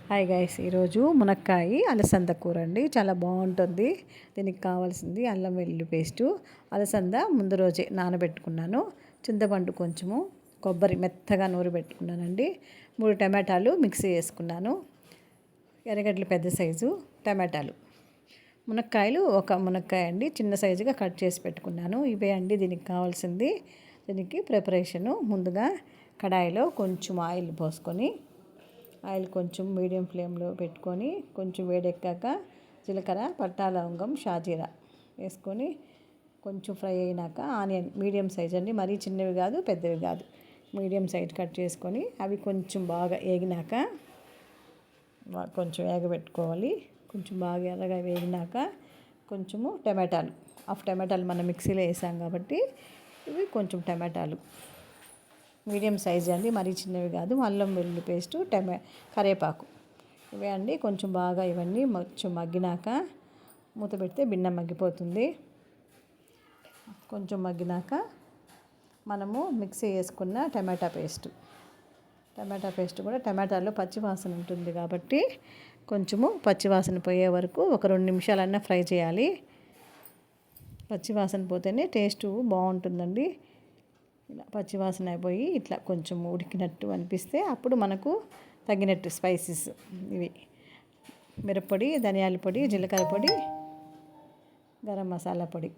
Hi guys, ఈరోజు మునక్కాయ అలసంద కూర అండి. చాలా బాగుంటుంది. దీనికి కావాల్సింది అల్లం వెల్లుల్లి పేస్టు, అలసంద ముందు రోజే నానబెట్టుకున్నాను, చింతపండు కొంచెము, కొబ్బరి మెత్తగా నూరి పెట్టుకున్నానండి, 3 టమాటాలు మిక్సీ వేసుకున్నాను, ఎర్రగడ్డలు పెద్ద సైజు, టమాటాలు, మునక్కాయలు ఒక మునక్కాయ అండి చిన్న సైజుగా కట్ చేసి పెట్టుకున్నాను. ఇవే అండి దీనికి కావాల్సింది. దీనికి ప్రిపరేషను ముందుగా కడాయిలో కొంచెం ఆయిల్ పోసుకొని, ఆయిల్ కొంచెం మీడియం ఫ్లేమ్లో పెట్టుకొని కొంచెం వేడెక్కాక జీలకర్ర, పట్టా, లవంగం, షాజీరా వేసుకొని కొంచెం ఫ్రై అయినాక ఆనియన్ మీడియం సైజ్ అండి, మరీ చిన్నవి కాదు పెద్దవి కాదు, మీడియం సైజ్ కట్ చేసుకొని అవి కొంచెం బాగా వేగినాక కొంచెం వేగబెట్టుకోవాలి. కొంచెం బాగా ఎర్రగా వేగినాక కొంచెము టమాటాలు, హాఫ్ టమాటాలు మనం మిక్సీలో వేసాం కాబట్టి ఇవి కొంచెం టమాటాలు మీడియం సైజ్ అండి, మరీ చిన్నవి కాదు, అల్లం వెల్లుల్లి పేస్టు, కరివేపాకు ఇవే అండి. కొంచెం బాగా ఇవన్నీ కొంచెం మగ్గినాక మూత పెడితే బిన్న మగ్గిపోతుంది. కొంచెం మగ్గినాక మనము మిక్సీ వేసుకున్న టమాటా పేస్ట్ కూడా, టమాటాలో పచ్చివాసన ఉంటుంది కాబట్టి కొంచెము పచ్చివాసన పోయే వరకు ఒక 2 నిమిషాలన్నా ఫ్రై చేయాలి. పచ్చివాసన పోతేనే టేస్ట్ బాగుంటుందండి. ఇలా పచ్చివాసన అయిపోయి ఇట్లా కొంచెం ఉడికినట్టు అనిపిస్తే అప్పుడు మనకు తగినట్టు స్పైసెస్ ఇవి మిరప్పొడి, ధనియాల పొడి, జీలకర్ర పొడి, గరం మసాలా పొడి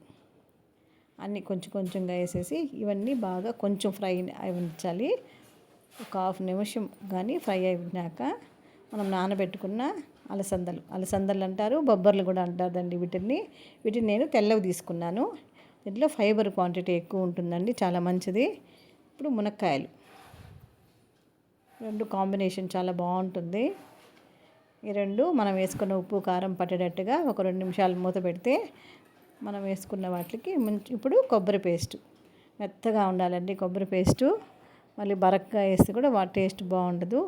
అన్నీ కొంచెం కొంచెంగా వేసేసి ఇవన్నీ బాగా కొంచెం ఫ్రై అవ్వించాలి. ఒక హాఫ్ నిమిషం కానీ ఫ్రై అయినాక మనం నానబెట్టుకున్న అలసందలు అంటారు, బొబ్బర్లు కూడా అంటారండి. వీటిని నేను తెల్లవి తీసుకున్నాను. దీంట్లో ఫైబర్ క్వాంటిటీ ఎక్కువ ఉంటుందండి, చాలా మంచిది. ఇప్పుడు మునక్కాయలు 2 కాంబినేషన్ చాలా బాగుంటుంది. ఈ 2 మనం వేసుకున్న ఉప్పు కారం పట్టేటట్టుగా ఒక 2 నిమిషాలు మూత పెడితే మనం వేసుకున్న వాటికి ఇప్పుడు కొబ్బరి పేస్టు మెత్తగా ఉండాలండి. కొబ్బరి పేస్టు మళ్ళీ బరక్గా వేస్తే కూడా వాటి టేస్ట్ బాగుండదు.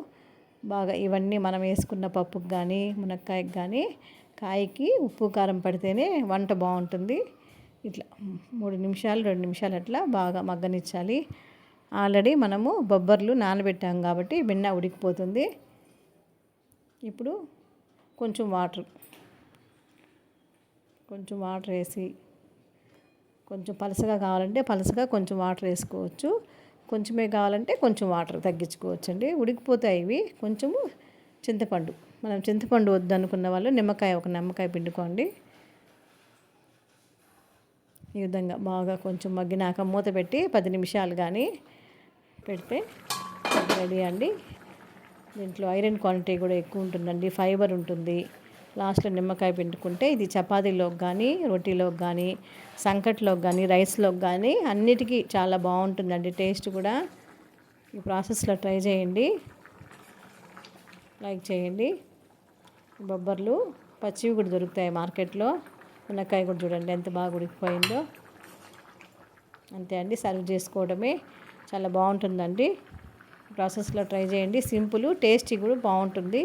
బాగా ఇవన్నీ మనం వేసుకున్న పప్పుకి కానీ మునక్కాయకి కానీ కాయకి ఉప్పు కారం పడితేనే వంట బాగుంటుంది. ఇట్లా 3 నిమిషాలు 2 నిమిషాలు అట్లా బాగా మగ్గనిచ్చాలి. ఆల్రెడీ మనము బొబ్బర్లు నానబెట్టాం కాబట్టి బిన్న ఉడికిపోతుంది. ఇప్పుడు కొంచెం వాటర్ వేసి, కొంచెం పలసగా కావాలంటే పలసగా కొంచెం వాటర్ వేసుకోవచ్చు, కొంచెమే కావాలంటే కొంచెం వాటర్ తగ్గించుకోవచ్చు అండి. ఉడికిపోతాయి ఇవి. కొంచెము చింతపండు, మనం చింతపండు వద్దనుకున్న వాళ్ళు ఒక నిమ్మకాయ పిండుకోండి. ఈ విధంగా బాగా కొంచెం మగ్గినాక మూత పెట్టి 10 నిమిషాలు కానీ పెడితే రెడీ అండి. దీంట్లో ఐరన్ క్వాంటిటీ కూడా ఎక్కువ ఉంటుందండి, ఫైబర్ ఉంటుంది. లాస్ట్లో నిమ్మకాయ పిండుకుంటే ఇది చపాతీలోకి కానీ, రోటీలోకి కానీ, సంకట్లోకి కానీ, రైస్లోకి కానీ అన్నిటికీ చాలా బాగుంటుందండి. టేస్ట్ కూడా ఈ ప్రాసెస్లో ట్రై చేయండి, లైక్ చేయండి. బొబ్బర్లు పచ్చివి కూడా దొరుకుతాయి మార్కెట్లో. మునక్కాయ కూడా చూడండి ఎంత బాగా ఉడికిపోయిందో. అంతే అండి, సర్వ్ చేసుకోవడమే. చాలా బాగుంటుందండి. ప్రాసెస్లో ట్రై చేయండి. సింపుల్, టేస్టీ కూడా బాగుంటుంది.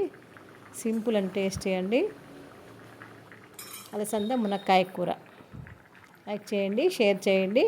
సింపుల్ అండ్ టేస్టీ అండి అలసంద మునక్కాయ కూర. లైక్ చేయండి, షేర్ చేయండి.